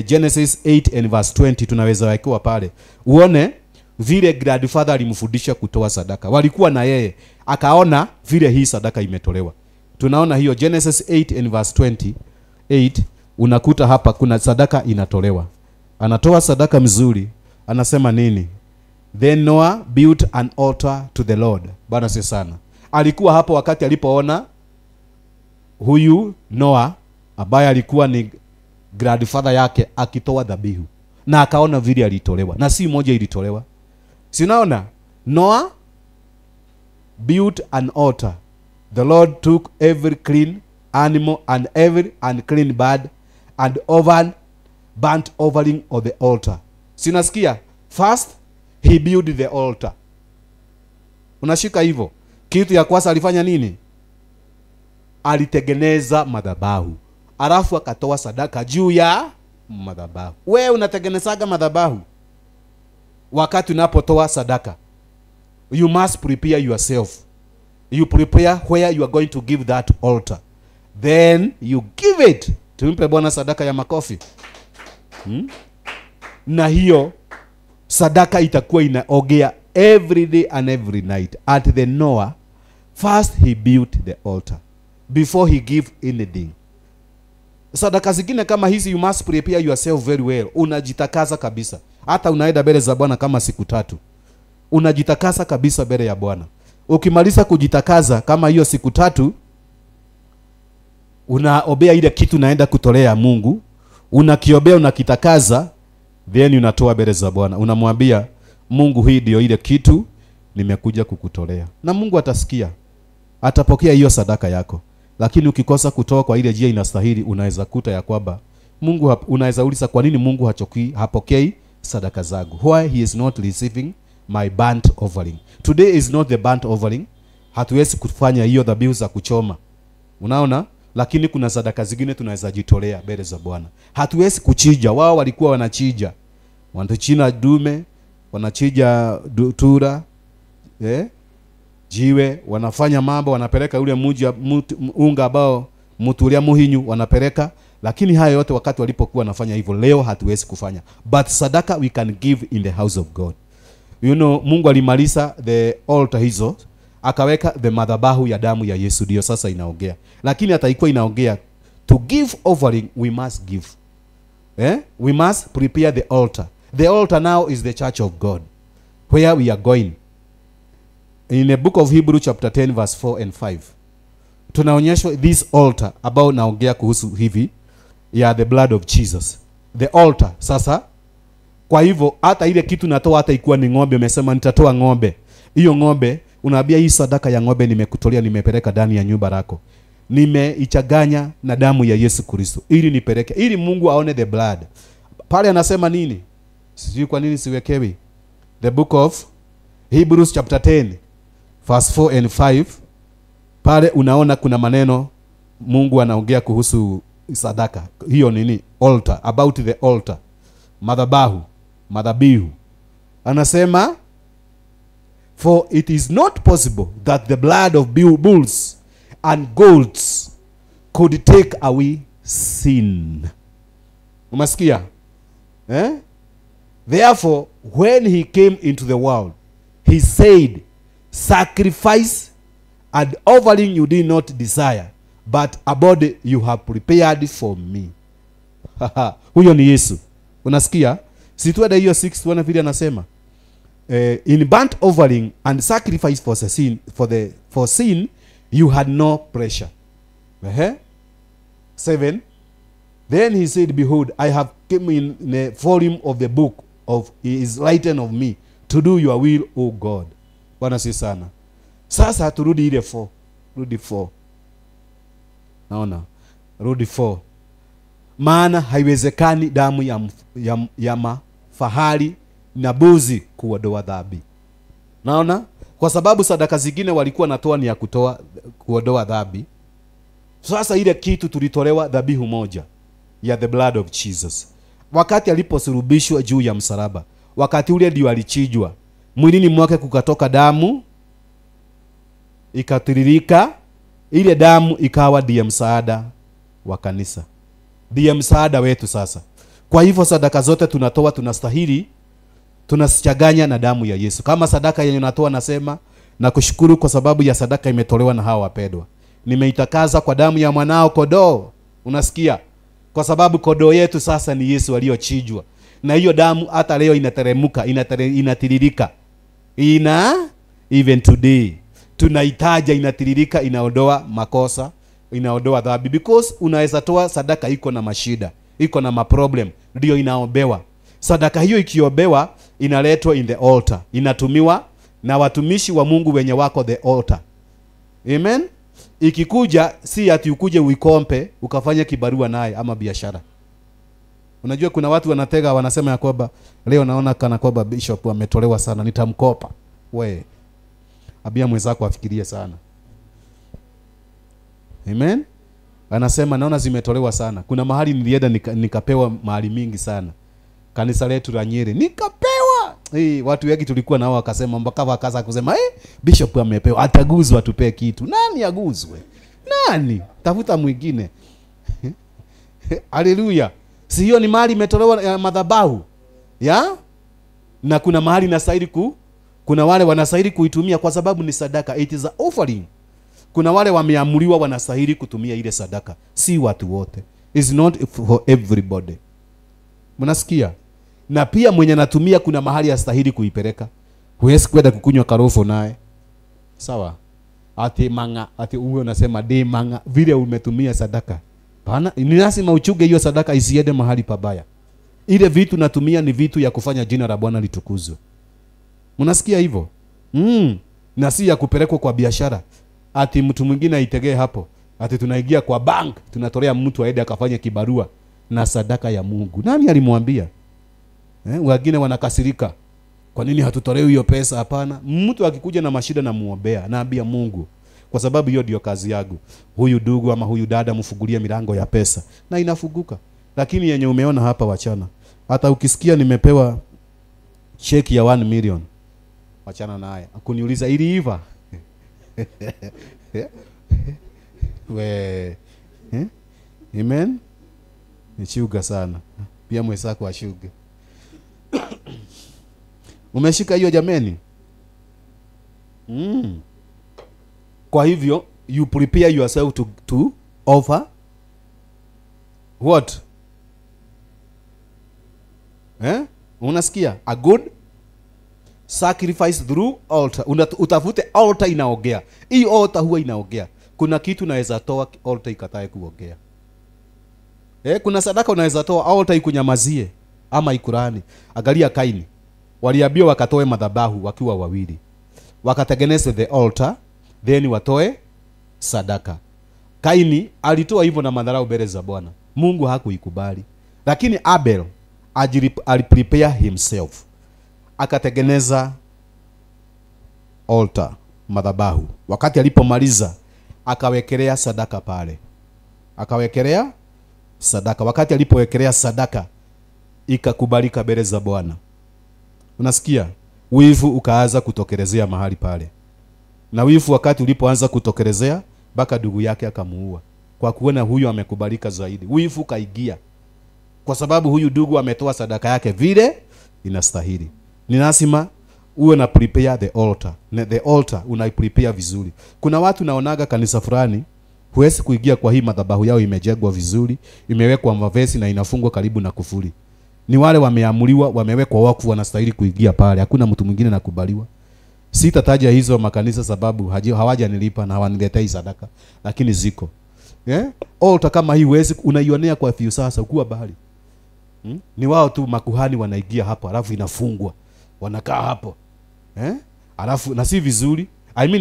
Genesis 8 and verse 20 tunaweza wakiwa pale. Uone vile grandfather alimfundisha kutoa sadaka. Walikuwa na yeye, akaona vile hii sadaka imetolewa. Tunaona hiyo Genesis 8 and verse 28. Unakuta hapa kuna sadaka inatolewa. Anatoa sadaka mzuri. Anasema nini? Then Noah built an altar to the Lord. Bwana si sana. Alikuwa hapo wakati alipoona huyu Noah ambaye alikuwa ni grandfather yake akitoa dhabihu. Na akaona vile alitolewa. Na si moja ilitolewa. Si unaona? Noah built an altar. The Lord took every clean animal and every unclean bird and burnt offering of the altar. Sinasikia? First, he built the altar. Unashika hivyo. Kitu ya kwanza alifanya nini? Alitengeneza madhabahu. Alafu akatoa sadaka juu ya madhabahu. Wewe unatengenezaga madhabahu wakati unapotoa sadaka. You must prepare yourself. You prepare where you are going to give that altar. Then you give it. Tumpe Bwana sadaka ya makofi. Na hiyo sadaka itakuwa inaogea every day and every night. At the Noah, first he built the altar before he give anything. Sadaka zingine kama hizi, you must prepare yourself very well. Unajitakaza kabisa. Hata unaenda mbele za Bwana kama siku 3. Unajitakaza kabisa mbele ya Bwana. Ukimaliza kujitakaza kama hiyo siku 3, unaobea ile kitu naenda kutolea Mungu. Unakiobea, unakitakaza, then unatoa mbele za Bwana. Unamwambia Mungu, hii ndio ile kitu nimekuja kukutolea. Na Mungu atasikia. Atapokea hiyo sadaka yako. Lakini ukikosa kutoa kwa ile njia inastahili, unaweza kuta ya kwamba Mungu unaweza uliza kwa nini Mungu hapokei sadaka zangu? Why he is not receiving my burnt offering? Today is not the burnt offering. Hatuwezi kufanya hiyo dhabihu za kuchoma. Unaona? Lakini kuna sadaka zingine tunaweza jitolea mbele za Bwana. Hatuwezi kuchija. Wao walikuwa wanachija. Wanachina dume, wanachija tura, jiwe, wanafanya mambo, wanapeleka ule unga ambao mutulia muhinyu wanapeleka. Lakini haya yote wakati walipokuwa wanafanya hivyo, leo hatuwezi kufanya. But sadaka we can give in the house of God. You know, Mungu alimaliza the altar hizo, akaweka the madhabahu ya damu ya Yesu, ndio sasa inaongea. Lakini hataikuwa inaongea to give offering, we must give. We must prepare the altar. The altar now is the church of God, where we are going. In the book of Hebrew chapter 10 verse 4 and 5. Tunaonyeshwa this altar ambao naongea kuhusu hivi ya the blood of Jesus. The altar sasa. Kwa hivyo hata ile kitu natoa, hata ikuwa ni ng'ombe, umesema nitatoa ng'ombe. Hiyo ng'ombe unaambia hii sadaka ya ng'ombe nimekutolea, nimepeleka ndani ya nyumba yako. Nimeichanganya na damu ya Yesu Kristo ili nipeleke, ili Mungu aone the blood. Pale anasema nini? Sijui kwa nini siwekewi. The book of Hebrews chapter 10 verse 4 and 5. Pale unaona kuna maneno Mungu anaongea kuhusu sadaka. Hiyo nini? Altar, about the altar. Madhabihu. Anasema, for it is not possible that the blood of bulls and goats could take away sin. Umasikia? Therefore, when he came into the world, he said, sacrifice and offering you did not desire, but a body you have prepared for me. Huyo ni Yesu. Unasikia? Situada hiyo 6 tuona vile anasema. In burnt offering and sacrifice for sin you had no pressure. 7. Then he said, behold, I have come in the volume of the book of is written of me to do your will, O God. Bwana si sana. Sasa turudi ile 4. Rudi 4. Naona. Rudi 4. Maana haiwezekani damu ya mafahali na buzi kuondoa dhambi. Naona? Kwa sababu sadaka zingine walikuwa natoa ni ya kuondoa dhambi. Sasa ile kitu tulitolewa dhabihu moja ya the blood of Jesus. Wakati aliposulubishwa juu ya msalaba, wakati ule ndio alichinjwa. Mwilini mwake kukatoka damu, ikatiririka, ile damu ikawa ndiye msaada wa kanisa. Ndiye msaada wetu sasa. Kwa hivyo sadaka zote tunatoa tunastahili tunasichaganya na damu ya Yesu. Kama sadaka yenye natoa, nasema na kushukuru kwa sababu ya sadaka imetolewa na hawa wapendwa. Nimeitakaza kwa damu ya mwanao kondoo. Unasikia? Kwa sababu kondoo yetu sasa ni Yesu aliyochinjwa. Na hiyo damu hata leo inateremuka, inatiririka. Even today tunahitaji inatiririka, inaondoa makosa, inaondoa dhambi, because unaweza toa sadaka iko na mashida, iko na maproblem, ndio inaombewa. Sadaka hiyo ikiobewa inaletwa in the altar, inatumiwa na watumishi wa Mungu wenye wako the altar. Amen. Ikikuja si ati ukuje uikompe ukafanya kibarua naye ama biashara. Unajua kuna watu wanatega, wanasema ya kwamba leo naona kana kwamba bishop ametolewa sana, nitamkopa. We, abia mwenzako afikirie sana. Amen. Anasema naona zimetolewa sana. Kuna mahali nilienda nikapewa mahali mingi sana. Kanisa letu la Nyeri nikapewa. Watu wengi tulikuwa nao wakasema, mpaka wakaanza kusema bishop amepewa, ataguzwa tupe kitu. Nani aguzwe? Nani? Tafuta mwingine. Haleluya. Si hiyo ni mahali imetolewa madhabahu. Ya? Na kuna mahali nastahili kuna wale wanastahili kuitumia kwa sababu ni sadaka. It is an offering. Kuna wale wameamuliwa wanastahili kutumia ile sadaka. Si watu wote. It's not for everybody. Mnasikia? Na pia mwenye natumia kuna mahali astahili kuipeleka. Huwezi kwenda kukunywa karofo naye. Sawa? Ati manga, ati uwe unasema de manga vile umetumia sadaka. Bana, ni lazima uchuge hiyo sadaka isiende mahali pabaya. Ile vitu natumia ni vitu ya kufanya jina la Bwana litukuzwe. Mnasikia hivyo? Na si ya kupelekwa kwa biashara. Ati mtu mwingine aitegee hapo. Ati tunaingia kwa bank, tunatolea mtu aende akafanye kibarua na sadaka ya Mungu. Nani alimwambia? Wengine wanakasirika. Kwa nini hatutolewi hiyo pesa? Hapana. Mtu akikuja na mashida na muombea, naambia Mungu, kwa sababu hiyo ndio kazi yangu. Huyu ndugu ama huyu dada mfungulie milango ya pesa na inafunguka. Lakini yenye umeona hapa wachana. Hata ukisikia nimepewa cheki ya 1 million, wachana naye. Akuniuliza iliiva. We. Amen. Nichiuga sana. Pia mwenzako ashuge. Umeshika hiyo jameni? Kwa hivyo you prepare yourself to offer what? Unasikia? A good sacrifice through altar. Utafute altar inaongea. Hii altar huwa inaongea. Kuna kitu naweza toa altar ikatae kuongea. Kuna sadaka unaweza toa altar ikunyamazie ama ikurani. Angalia Kaini. Waliambiwa wakatoe madhabahu wakiwa wawili. Wakatengeneza the altar, then watoe sadaka. Kaini alitoa hivyo na madharau mbele za Bwana. Mungu hakuikubali. Lakini Abel aliprepare himself. Akatengeneza altar, madhabahu. Wakati alipomaliza akawekelea sadaka pale. Akawekelea sadaka. Wakati alipowekelea sadaka ikakubalika mbele za Bwana. Unasikia? Wivu ukaanza kutokelezea mahali pale. Na wivu wakati ulipoanza kutokelezea, baka ndugu yake akamuua. Kwa kuona huyu amekubalika zaidi. Wivu kaingia. Kwa sababu huyu ndugu ametoa sadaka yake vile inastahili. Ni lazima uwe na prepare the altar. The altar unaiprepare vizuri. Kuna watu naonaga kanisa fulani huwezi kuingia kwa hii madhabahu yao imejengwa vizuri, imewekwa mavesi na inafungwa karibu na kufuli. Ni wale wameamuliwa, wamewekwa wakfu, wanastahili kuingia pale. Hakuna mtu mwingine nakubaliwa. Sitataja hizo makanisa sababu hawajanilipa na hawaniletei sadaka, lakini ziko. Altar kama hii huwezi unaionea kwa few sasa ukuwa bahari. Ni wao tu makuhani wanaingia hapo, alafu inafungwa. Wanakaa hapo. Alafu na si vizuri.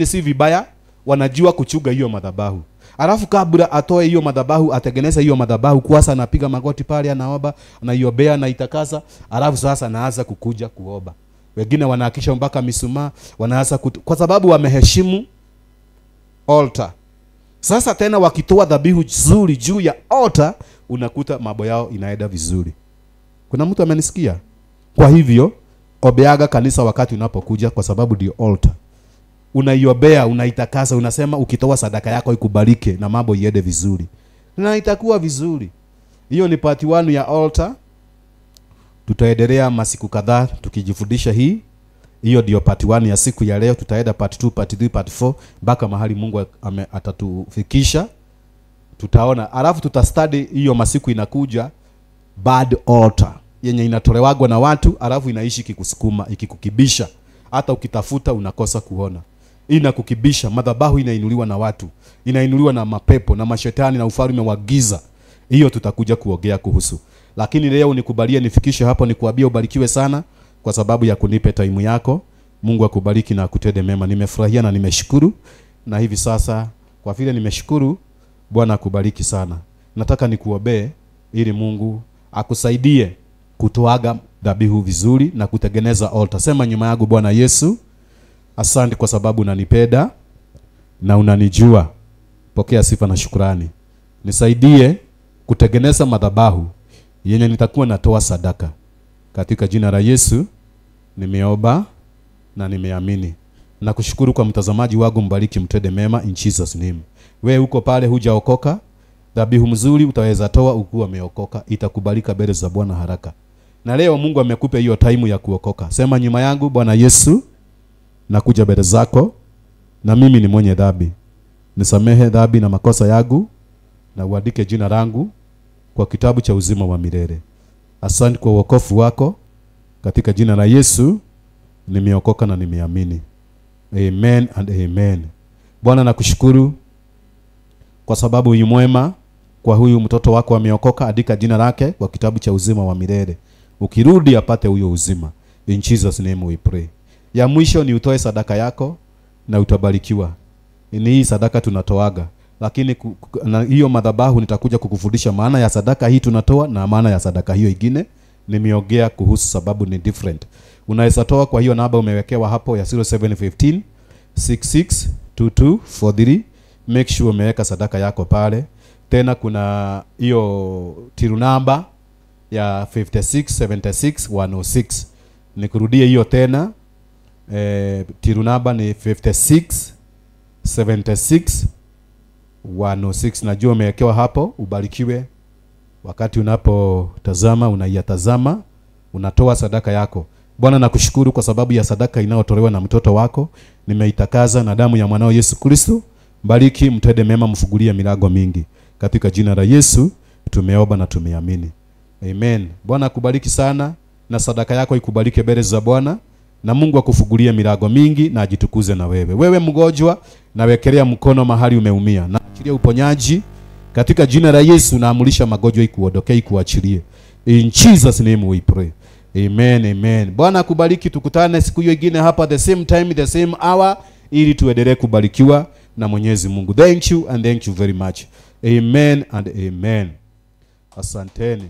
Si vibaya, wanajua kuchuga hiyo madhabahu. Alafu kabla atoe hiyo madhabahu, atengeneza hiyo madhabahu, kwanza anapiga magoti pale, anaomba, anaiombea na itakasa, alafu sasa anaanza kukuja kuomba. Wengine wanahakisha mpaka mishumaa, wanaanza kwa sababu wameheshimu altar. Sasa tena wakitoa dhabihu nzuri juu ya altar, unakuta mambo yao inaenda vizuri. Kuna mtu amenisikia? Kwa hivyo, obeaga kanisa wakati unapokuja kwa sababu ndio altar. Unaiombea, unaitakasa, unasema ukitoa sadaka yako ikubalike na mambo iende vizuri. Na itakuwa vizuri. Hiyo ni part 1 ya altar. Tutaendelea masiku kadhaa tukijifundisha hii. Hiyo ndio part 1 ya siku ya leo. Tutaenda part 2, part 3, part 4 mpaka mahali Mungu atatufikisha. Tutaona, alafu tutastudy hiyo masiku inakuja bad altar yenye inatolewagwa na watu, alafu inaishi kikusukuma, ikikukibisha, hata ukitafuta unakosa kuona. Inakukibisha, madhabahu inainuliwa na watu, inainuliwa na mapepo na mashetani na ufalme wa giza. Hiyo tutakuja kuongea kuhusu. Lakini leo nikubalie nifikishe hapo, nikuambie ubarikiwe sana kwa sababu ya kunipe time yako. Mungu akubariki na akutende mema. Nimefurahia na nimeshukuru. Na hivi sasa kwa vile nimeshukuru, Bwana akubariki sana. Nataka nikuombee ili Mungu akusaidie kutoaga dhabihu vizuri na kutengeneza altar. Sema nyuma yangu: Bwana Yesu, asante kwa sababu unanipenda na unanijua. Pokea sifa na shukrani. Nisaidie kutengeneza madhabahu yenye nitakuwa natoa sadaka. Katika jina la Yesu nimeomba na nimeamini. Nakushukuru kwa mtazamaji wangu, mbariki, mtende mema in Jesus name. Wewe uko pale hujaokoka, dhabihu mzuri utaweza toa ukiwa umeokoka, itakubalika mbele za Bwana haraka. Na leo Mungu amekupa hiyo time ya kuokoka. Sema nyuma yangu: Bwana Yesu, nakuja mbele zako na mimi ni mwenye dhambi. Nisamehe dhambi na makosa yangu na uandike jina langu kwa kitabu cha uzima wa milele. Asante kwa wokovu wako. Katika jina la Yesu nimeokoka na nimeamini. Amen and amen. Bwana nakushukuru kwa sababu yu mwema, kwa huyu mtoto wako ameokoka. Andika jina lake kwa kitabu cha uzima wa milele, ukirudi apate huyo uzima. In Jesus name we pray. Ya mwisho ni utoe sadaka yako na utabarikiwa. Ni hii sadaka tunatoaga, lakini na hiyo madhabahu nitakuja kukufundisha maana ya sadaka hii tunatoa na maana ya sadaka hiyo ingine. Nimeongea kuhusu sababu ni different. Unaweza toa kwa hiyo namba umewekewa hapo ya 0715 662243. Make sure umeweka sadaka yako pale. Tena kuna hiyo tiru namba ya 5676106. Nikurudie hiyo tena. Tiru namba ni 5676106. Najua umewekewa hapo. Ubarikiwe wakati unapotazama, unaiyatazama, unatoa sadaka yako. Bwana nakushukuru kwa sababu ya sadaka inayotolewa na mtoto wako. Nimeitakaza na damu ya mwanao Yesu Kristo. Bariki, mtende mema, mfungulie milango mingi. Katika jina la Yesu tumeomba na tumeamini. Amen. Bwana akubariki sana na sadaka yako ikubariki mbele za Bwana, na Mungu akufungulie milango mingi na ajitukuze na wewe. Wewe mgonjwa, na wekelea mkono mahali umeumia, na achilia uponyaji katika jina la Yesu. Naamulisha magonjwa ikuondokee, ikuachilie. In Jesus name we pray. Amen, amen. Bwana akubariki. Tukutane siku hiyo nyingine hapa the same time, the same hour, ili tuendelee kubarikiwa na Mwenyezi Mungu. Thank you and thank you very much. Amen and amen. Asanteni.